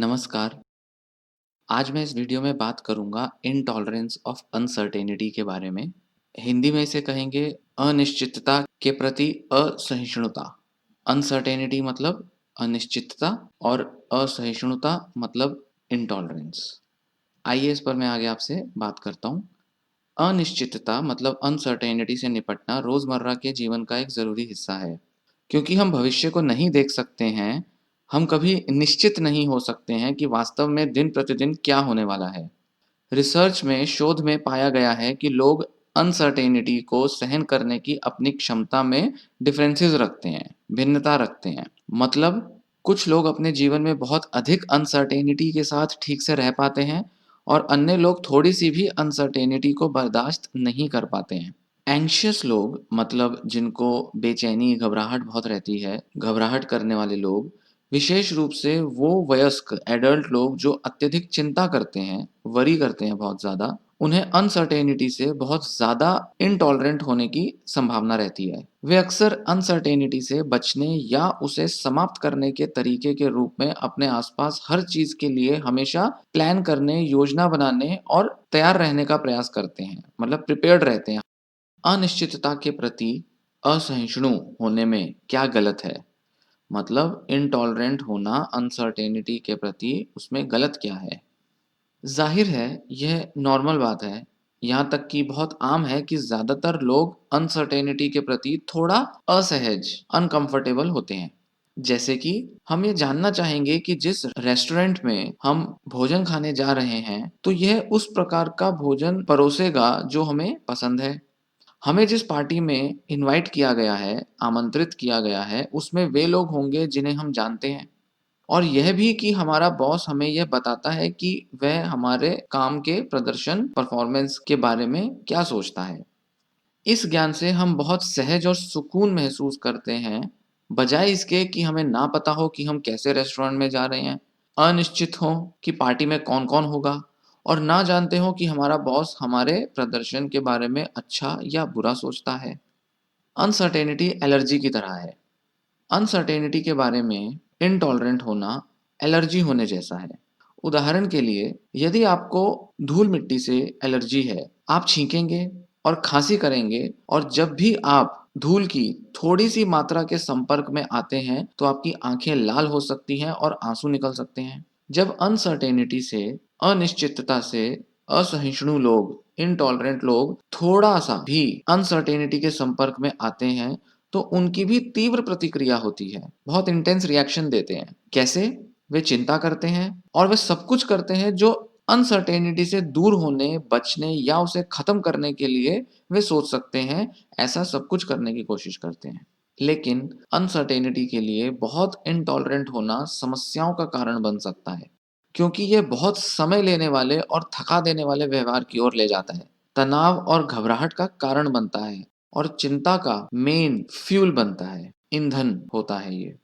नमस्कार। आज मैं इस वीडियो में बात करूँगा इनटॉलरेंस ऑफ अनसर्टेनिटी के बारे में। हिंदी में इसे कहेंगे अनिश्चितता के प्रति असहिष्णुता। अनसर्टेनिटी मतलब अनिश्चितता और असहिष्णुता मतलब इनटॉलरेंस। आइए इस पर मैं आगे आपसे बात करता हूँ। अनिश्चितता मतलब अनसर्टेनिटी से निपटना रोज़मर्रा के जीवन का एक ज़रूरी हिस्सा है। क्योंकि हम भविष्य को नहीं देख सकते हैं, हम कभी निश्चित नहीं हो सकते हैं कि वास्तव में दिन-प्रतिदिन क्या होने वाला है। रिसर्च में शोध में पाया गया है कि लोग अनसर्टेनिटी को सहन करने की अपनी क्षमता में डिफरेंसेस रखते हैं, भिन्नता रखते हैं। मतलब कुछ लोग अपने जीवन में बहुत अधिक अनसर्टेनिटी के साथ ठीक से रह पाते हैं और अन्य लोग थोड़ी-सी भी अनसर्टेनिटी को बर्दाश्त नहीं कर पाते हैं। एंग्शियस लोग मतलब जिनको बेचैनी, घबराहट बहुत रहती है, घबराहट करने वाले लोग, विशेष रूप से वो वयस्क एडल्ट लोग जो अत्यधिक चिंता करते हैं, वरी करते हैं बहुत ज़्यादा, उन्हें अनसर्टेनिटी से बहुत ज़्यादा इनटॉलरेंट होने की संभावना रहती है। वे अक्सर अनसर्टेनिटी से बचने या उसे समाप्त करने के तरीके के रूप में अपने आसपास हर चीज़ के लिए हमेशा प्लान करने, योजना बनाने और तैयार रहने का प्रयास करते हैं, मतलब प्रिपेयर्ड रहते हैं। अनिश्चितता के प्रति असहिष्णु होने में क्या गलत है? मतलब इनटॉलरेंट होना अनसर्टेनिटी के प्रति उसमें गलत क्या है? ज़ाहिर है यह नॉर्मल बात है। यहाँ तक कि बहुत आम है कि ज़्यादातर लोग अनसर्टेनिटी के प्रति थोड़ा असहज, अनकंफर्टेबल होते हैं। जैसे कि हम ये जानना चाहेंगे कि जिस रेस्टोरेंट में हम भोजन खाने जा रहे हैं, तो यह उस प्रकार का भोजन परोसेगा जो हमें पसंद है। हमें जिस पार्टी में इनवाइट किया गया है, आमंत्रित किया गया है, उसमें वे लोग होंगे जिन्हें हम जानते हैं। और यह भी कि हमारा बॉस हमें यह बताता है कि वह हमारे काम के प्रदर्शन, परफॉर्मेंस के बारे में क्या सोचता है। इस ज्ञान से हम बहुत सहज और सुकून महसूस करते हैं, बजाय इसके कि हमें ना पता हो कि हम कैसे रेस्टोरेंट में जा रहे हैं, अनिश्चित हो कि पार्टी में कौन-कौन होगा और ना जानते हो कि हमारा बॉस हमारे प्रदर्शन के बारे में अच्छा या बुरा सोचता है। अनसर्टेनिटी एलर्जी की तरह है। अनसर्टेनिटी के बारे में इनटॉलरेंट होना एलर्जी होने जैसा है। उदाहरण के लिए, यदि आपको धूल-मिट्टी से एलर्जी है, आप छींकेंगे और खाँसी करेंगे और जब भी आप धूल की थोड़ी-सी मात्रा के संपर्क में आते हैं, तो आपकी आँखें लाल हो सकती हैं और आँसू निकल सकते हैं। जब अनसर्टेनिटी से, अनिश्चितता से असहिष्णु लोग, इनटॉलरेंट लोग थोड़ा-सा भी अनसर्टेनिटी के संपर्क में आते हैं, तो उनकी भी तीव्र प्रतिक्रिया होती है, बहुत इंटेंस रिएक्शन देते हैं। कैसे? वे चिंता करते हैं और वे सब कुछ करते हैं जो अनसर्टेनिटी से दूर होने, बचने या उसे खत्म करने के लिए वे सोच सकते हैं, ऐसा सब कुछ करने की कोशिश करते हैं। लेकिन अनसर्टेनिटी के लिए बहुत इनटॉलरेंट होना समस्याओं का कारण बन सकता है, क्योंकि ये बहुत समय लेने वाले और थका देने वाले व्यवहार की ओर ले जाता है। तनाव और घबराहट का कारण बनता है और चिंता का मेन फ्यूल बनता है, ईंधन होता है ये।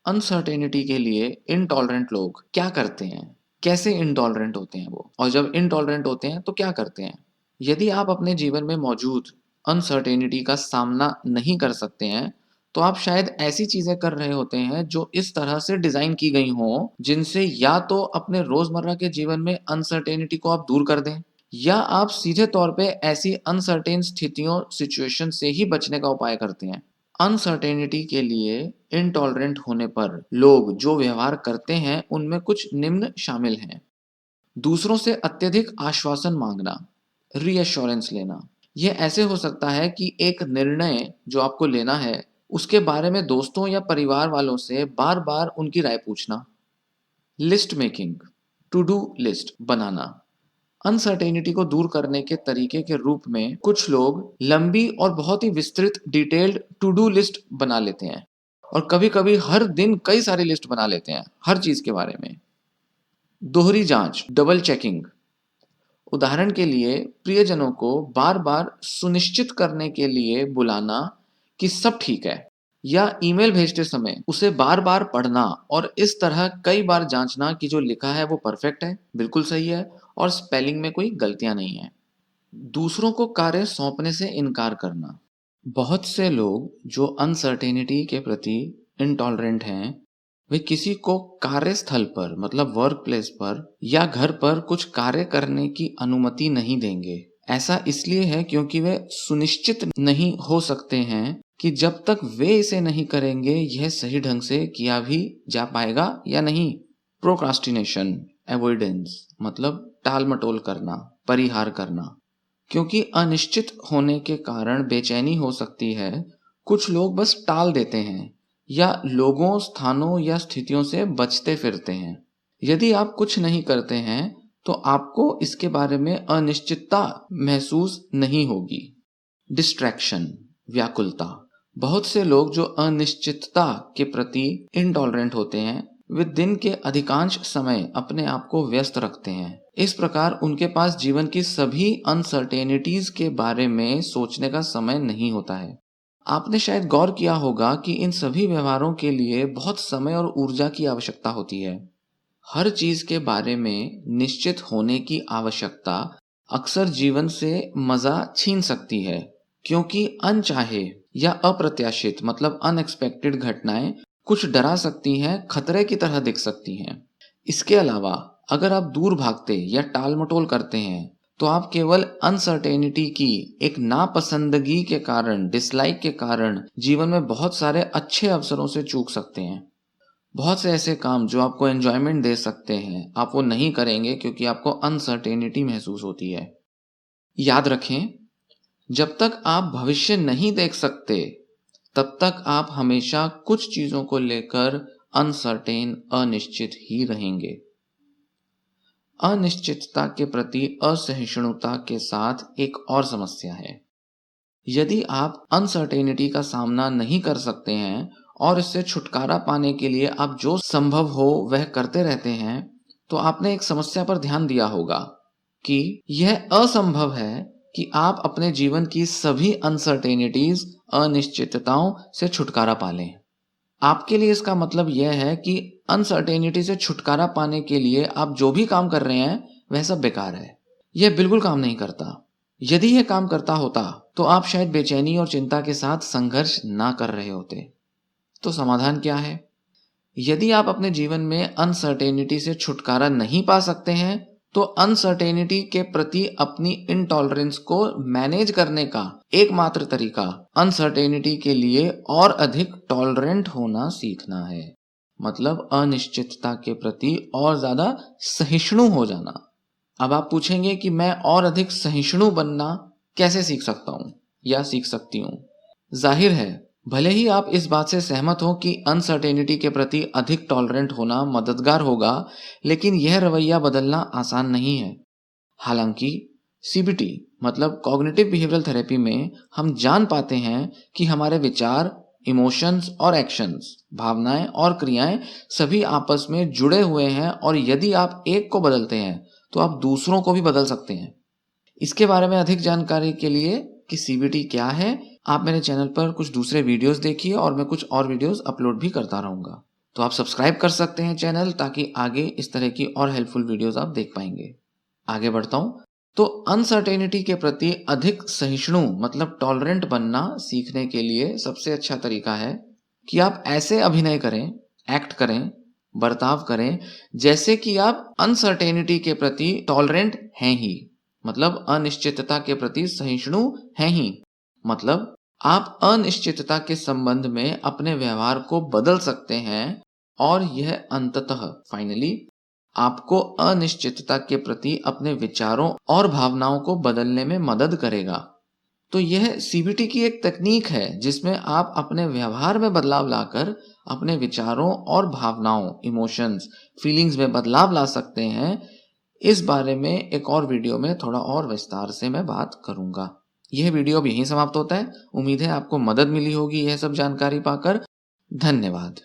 अनसर्टेनिटी के लिए इनटॉलरेंट लोग क्या करते हैं? कैसे इनटॉलरेंट होते हैं वो? और जब इनटॉलरेंट होते हैं तो क्या करते हैं? यदि आप अपने जीवन में मौजूद अनसर्टेनिटी का सामना नहीं कर सकते हैं, तो आप शायद ऐसी चीज़ें कर रहे होते हैं जो इस तरह से डिज़ाइन की गई हों, जिनसे या तो अपने रोज़मर्रा के जीवन में अनसर्टेनिटी को आप दूर कर दें, या आप सीधे तौर पे ऐसी अनसर्टेन स्थितियों, सिचुएशन से ही बचने का उपाय करते हैं। अनसर्टेनिटी के लिए इनटॉलरेंट होने पर लोग जो व्यवहार करते हैं, उनमें कुछ निम्न शामिल हैं। दूसरों से अत्यधिक आश्वासन माँगना, रीअश्योरेंस लेना। ये ऐसे हो सकता है कि एक निर्णय जो आपको लेना है, उसके बारे में दोस्तों या परिवार वालों से बार-बार उनकी राय पूछना। List making, to do list बनाना। अनसर्टेनिटी को दूर करने के तरीके के रूप में कुछ लोग लंबी और बहुत ही विस्तृत डिटेल्ड टू डू लिस्ट बना लेते हैं और कभी-कभी हर दिन कई सारी लिस्ट बना लेते हैं, हर चीज़ के बारे में। दोहरी जाँच, डबल चेकिंग। उदाहरण के लिए प्रियजनों को बार-बार सुनिश्चित करने के लिए बुलाना कि सब ठीक है, या ईमेल भेजते समय उसे बार-बार पढ़ना और इस तरह कई बार जाँचना कि जो लिखा है वो परफेक्ट है, बिल्कुल सही है और स्पेलिंग में कोई गलतियाँ नहीं हैं। दूसरों को कार्य सौंपने से इनकार करना। बहुत से लोग जो अनसर्टेनिटी के प्रति इनटॉलरेंट हैं, वे किसी को कार्यस्थल पर मतलब वर्क प्लेस पर या घर पर कुछ कार्य करने की अनुमति नहीं देंगे। ऐसा इसलिए है क्योंकि वे सुनिश्चित नहीं हो सकते हैं कि जब तक वे इसे नहीं करेंगे यह सही ढंग से किया भी जा पाएगा या नहीं। प्रोक्रास्टिनेशन, अवॉइडेंस मतलब टाल मटोल करना, परिहार करना। क्योंकि अनिश्चित होने के कारण बेचैनी हो सकती है, कुछ लोग बस टाल देते हैं या लोगों, स्थानों या स्थितियों से बचते फिरते हैं। यदि आप कुछ नहीं करते हैं तो आपको इसके बारे में अनिश्चितता महसूस नहीं होगी। डिस्ट्रैक्शन, व्याकुलता। बहुत से लोग जो अनिश्चितता के प्रति इंटॉलरेंट होते हैं, वे दिन के अधिकांश समय अपने आप को व्यस्त रखते हैं। इस प्रकार उनके पास जीवन की सभी अनसर्टेनिटीज के बारे में सोचने का समय नहीं होता है। आपने शायद गौर किया होगा कि इन सभी व्यवहारों के लिए बहुत समय और ऊर्जा की आवश्यकता होती है। हर चीज के बारे में निश्चित होने की आवश्यकता अक्सर जीवन से मजा छीन सकती है, क्योंकि अनचाहे या अप्रत्याशित मतलब अनएक्सपेक्टेड घटनाएं कुछ डरा सकती हैं, खतरे की तरह दिख सकती हैं। इसके अलावा अगर आप दूर भागते या टाल मटोल करते हैं तो आप केवल अनसर्टेनिटी की एक नापसंदगी के कारण, डिसलाइक के कारण जीवन में बहुत सारे अच्छे अवसरों से चूक सकते हैं। बहुत से ऐसे काम जो आपको एंजॉयमेंट दे सकते हैं, आप वो नहीं करेंगे क्योंकि आपको अनसर्टेनिटी महसूस होती है। याद रखें, जब तक आप भविष्य नहीं देख सकते तब तक आप हमेशा कुछ चीजों को लेकर अनसर्टेन, अनिश्चित ही रहेंगे। अनिश्चितता के प्रति असहिष्णुता के साथ एक और समस्या है। यदि आप अनसर्टेनिटी का सामना नहीं कर सकते हैं और इससे छुटकारा पाने के लिए आप जो संभव हो वह करते रहते हैं, तो आपने एक समस्या पर ध्यान दिया होगा कि यह असंभव है कि आप अपने जीवन की सभी अनसर्टेनिटीज, अनिश्चितताओं से छुटकारा पालें। आपके लिए इसका मतलब यह है कि अनसर्टेनिटी से छुटकारा पाने के लिए आप जो भी काम कर रहे हैं वह सब बेकार है। यह बिल्कुल काम नहीं करता। यदि यह काम करता होता तो आप शायद बेचैनी और चिंता के साथ संघर्ष ना कर रहे होते। तो समाधान क्या है? यदि आप अपने जीवन में अनसर्टेनिटी से छुटकारा नहीं पा सकते हैं तो अनसर्टेनिटी के प्रति अपनी इंटॉलरेंस को मैनेज करने का एकमात्र तरीका अनसर्टेनिटी के लिए और अधिक टॉलरेंट होना सीखना है। मतलब अनिश्चितता के प्रति और ज्यादा सहिष्णु हो जाना। अब आप पूछेंगे कि मैं और अधिक सहिष्णु बनना कैसे सीख सकता हूं या सीख सकती हूं? जाहिर है, भले ही आप इस बात से सहमत हो कि अनसर्टेनिटी के प्रति अधिक टॉलरेंट होना मददगार होगा, लेकिन यह रवैया बदलना आसान नहीं है। हालांकि सीबीटी मतलब कॉग्निटिव बिहेवियरल थेरेपी में हम जान पाते हैं कि हमारे विचार, इमोशंस और एक्शंस, भावनाएं और क्रियाएं सभी आपस में जुड़े हुए हैं और यदि आप एक को बदलते हैं तो आप दूसरों को भी बदल सकते हैं। इसके बारे में अधिक जानकारी के लिए कि सीबीटी क्या है, आप मेरे चैनल पर कुछ दूसरे वीडियोस देखिए और मैं कुछ और वीडियोस अपलोड भी करता रहूंगा। तो आप सब्सक्राइब कर सकते हैं चैनल, ताकि आगे इस तरह की और हेल्पफुल वीडियोस आप देख पाएंगे। आगे बढ़ता हूं। तो अनसर्टेनिटी के प्रति अधिक सहिष्णु मतलब टॉलरेंट बनना सीखने के लिए सबसे अच्छा तरीका है कि आप ऐसे अभिनय करें, एक्ट करें, बर्ताव करें जैसे कि आप अनसर्टेनिटी के प्रति टॉलरेंट हैं ही, मतलब अनिश्चितता के प्रति सहिष्णु हैं ही। मतलब आप अनिश्चितता के संबंध में अपने व्यवहार को बदल सकते हैं और यह अंततः फाइनली आपको अनिश्चितता के प्रति अपने विचारों और भावनाओं को बदलने में मदद करेगा। तो यह सीबीटी की एक तकनीक है जिसमें आप अपने व्यवहार में बदलाव लाकर अपने विचारों और भावनाओं, इमोशंस, फीलिंग्स में बदलाव ला सकते हैं। इस बारे में एक और वीडियो में थोड़ा और विस्तार से मैं बात करूंगा। यह वीडियो अब यहीं समाप्त होता है। उम्मीद है आपको मदद मिली होगी यह सब जानकारी पाकर। धन्यवाद।